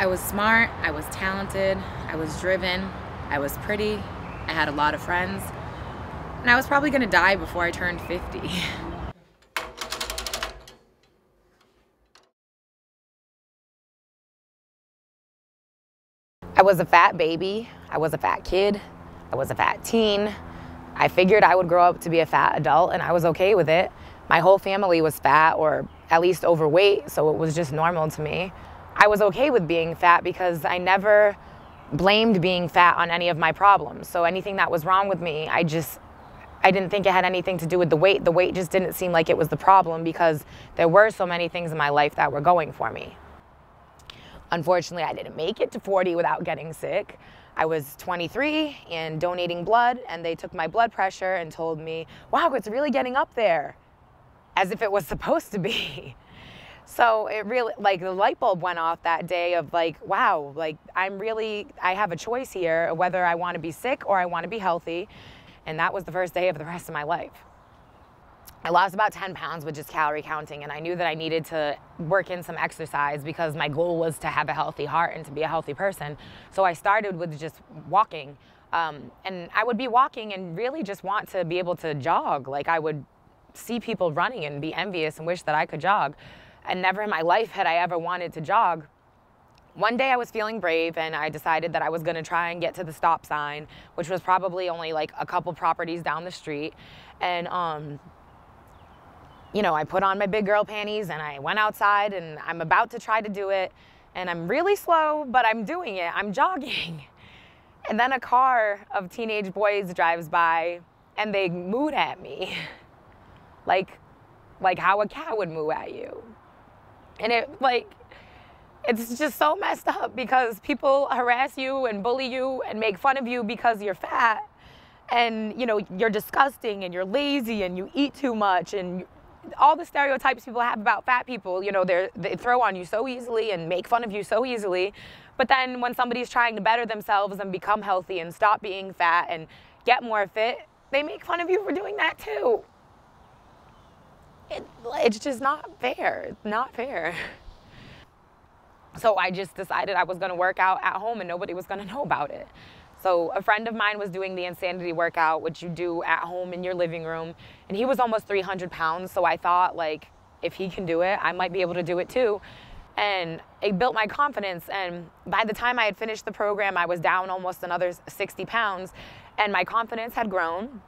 I was smart, I was talented, I was driven, I was pretty, I had a lot of friends, and I was probably gonna die before I turned 50. I was a fat baby, I was a fat kid, I was a fat teen. I figured I would grow up to be a fat adult, and I was okay with it. My whole family was fat, or at least overweight, so it was just normal to me. I was okay with being fat because I never blamed being fat on any of my problems. So anything that was wrong with me, I didn't think it had anything to do with the weight. The weight just didn't seem like it was the problem because there were so many things in my life that were going for me. Unfortunately, I didn't make it to 40 without getting sick. I was 23 and donating blood, and they took my blood pressure and told me, wow, it's really getting up there, as if it was supposed to be. So it really, like, the light bulb went off that day of like, wow, like I have a choice here whether I want to be sick or I want to be healthy. And that was the first day of the rest of my life. I lost about 10 pounds with just calorie counting, and I knew that I needed to work in some exercise because my goal was to have a healthy heart and to be a healthy person. So I started with just walking. And I would be walking and really just want to be able to jog. Like, I would see people running and be envious and wish that I could jog. And never in my life had I ever wanted to jog. One day I was feeling brave, and I decided that I was gonna try and get to the stop sign, which was probably only like a couple properties down the street. And you know, I put on my big girl panties and I went outside, and I'm about to try to do it, and I'm really slow, but I'm doing it, I'm jogging. And then a car of teenage boys drives by and they mooed at me. like how a cat would moo at you. And it's just so messed up because people harass you and bully you and make fun of you because you're fat, and you know, you're disgusting and you're lazy and you eat too much, and all the stereotypes people have about fat people, you know, they throw on you so easily and make fun of you so easily. But then when somebody's trying to better themselves and become healthy and stop being fat and get more fit, they make fun of you for doing that too. It's just not fair. It's not fair. So I just decided I was going to work out at home and nobody was going to know about it. So a friend of mine was doing the insanity workout, which you do at home in your living room, and he was almost 300 pounds. So I thought, like, if he can do it, I might be able to do it too. And it built my confidence. And by the time I had finished the program, I was down almost another 60 pounds, and my confidence had grown.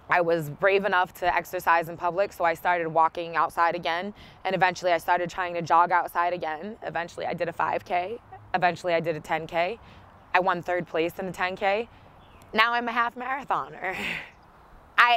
I was brave enough to exercise in public, so I started walking outside again, and eventually I started trying to jog outside again. Eventually I did a 5K. Eventually I did a 10K. I won 3rd place in the 10K. Now I'm a half marathoner.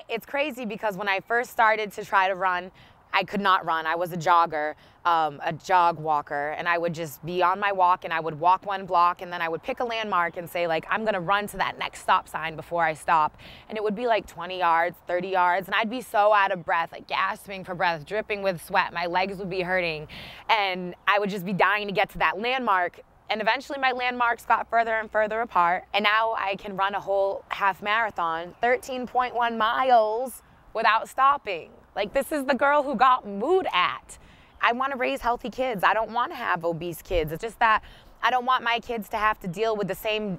It's crazy because when I first started to try to run, I could not run. I was a jogger, a jog walker, and I would just be on my walk, and I would walk 1 block, and then I would pick a landmark and say, like, I'm gonna run to that next stop sign before I stop. And it would be like 20 yards, 30 yards, and I'd be so out of breath, like gasping for breath, dripping with sweat. My legs would be hurting, and I would just be dying to get to that landmark. And eventually my landmarks got further and further apart, and now I can run a whole half marathon, 13.1 miles, without stopping. Like, this is the girl who got mooed at. I want to raise healthy kids. I don't want to have obese kids. It's just that I don't want my kids to have to deal with the same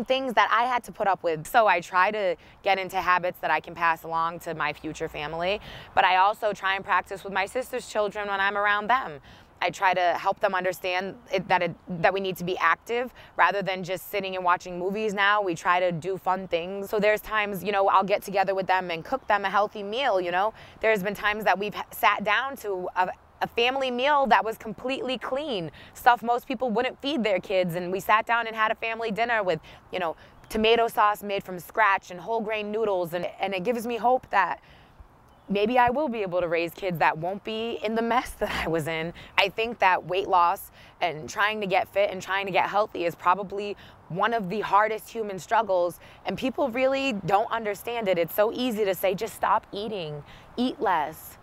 things that I had to put up with. So I try to get into habits that I can pass along to my future family, but I also try and practice with my sister's children when I'm around them. I try to help them understand that we need to be active rather than just sitting and watching movies now. We try to do fun things. So there's times, you know, I'll get together with them and cook them a healthy meal, you know. There's been times that we've sat down to a family meal that was completely clean, stuff most people wouldn't feed their kids, and we sat down and had a family dinner with, you know, tomato sauce made from scratch and whole grain noodles, and it gives me hope that maybe I will be able to raise kids that won't be in the mess that I was in. I think that weight loss and trying to get fit and trying to get healthy is probably one of the hardest human struggles, and people really don't understand it. It's so easy to say, just stop eating, eat less,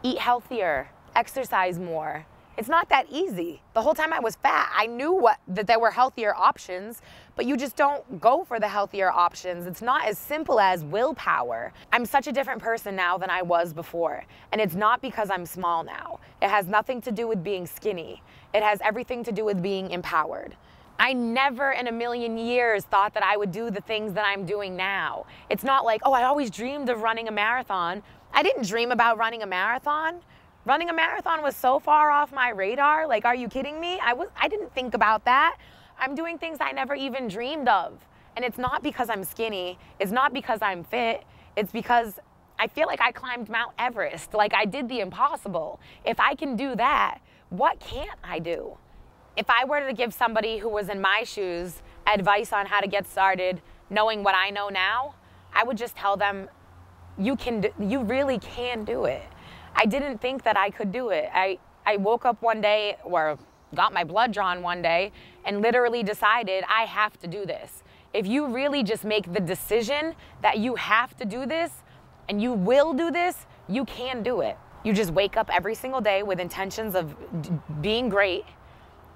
eat healthier, exercise more. It's not that easy. The whole time I was fat, I knew that there were healthier options, but you just don't go for the healthier options. It's not as simple as willpower. I'm such a different person now than I was before. And it's not because I'm small now. It has nothing to do with being skinny. It has everything to do with being empowered. I never in a million years thought that I would do the things that I'm doing now. It's not like, oh, I always dreamed of running a marathon. I didn't dream about running a marathon. Running a marathon was so far off my radar. Like, are you kidding me? I didn't think about that. I'm doing things I never even dreamed of. And it's not because I'm skinny. It's not because I'm fit. It's because I feel like I climbed Mount Everest. Like, I did the impossible. If I can do that, what can't I do? If I were to give somebody who was in my shoes advice on how to get started, knowing what I know now, I would just tell them, you really can do it. I didn't think that I could do it. I woke up one day, or got my blood drawn one day, and literally decided I have to do this. If you really just make the decision that you have to do this, and you will do this, you can do it. You just wake up every single day with intentions of being great,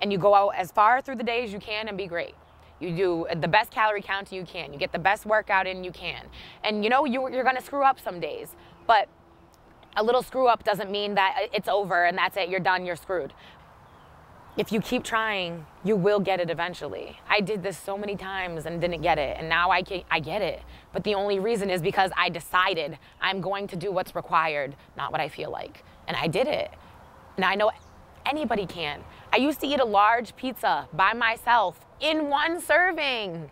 and you go out as far through the day as you can and be great. You do the best calorie counting you can. You get the best workout in you can. And you know, you're gonna screw up some days, but a little screw up doesn't mean that it's over and that's it, you're done, you're screwed. If you keep trying, you will get it eventually. I did this so many times and didn't get it, and now I get it. But the only reason is because I decided I'm going to do what's required, not what I feel like. And I did it. Now I know anybody can. I used to eat a large pizza by myself in one serving,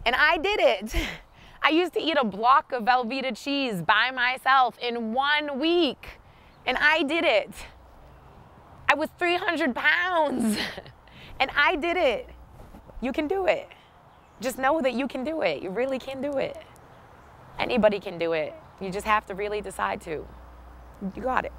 and I did it. I used to eat a block of Velveeta cheese by myself in 1 week, and I did it. I was 300 pounds, and I did it. You can do it. Just know that you can do it. You really can do it. Anybody can do it. You just have to really decide to. You got it.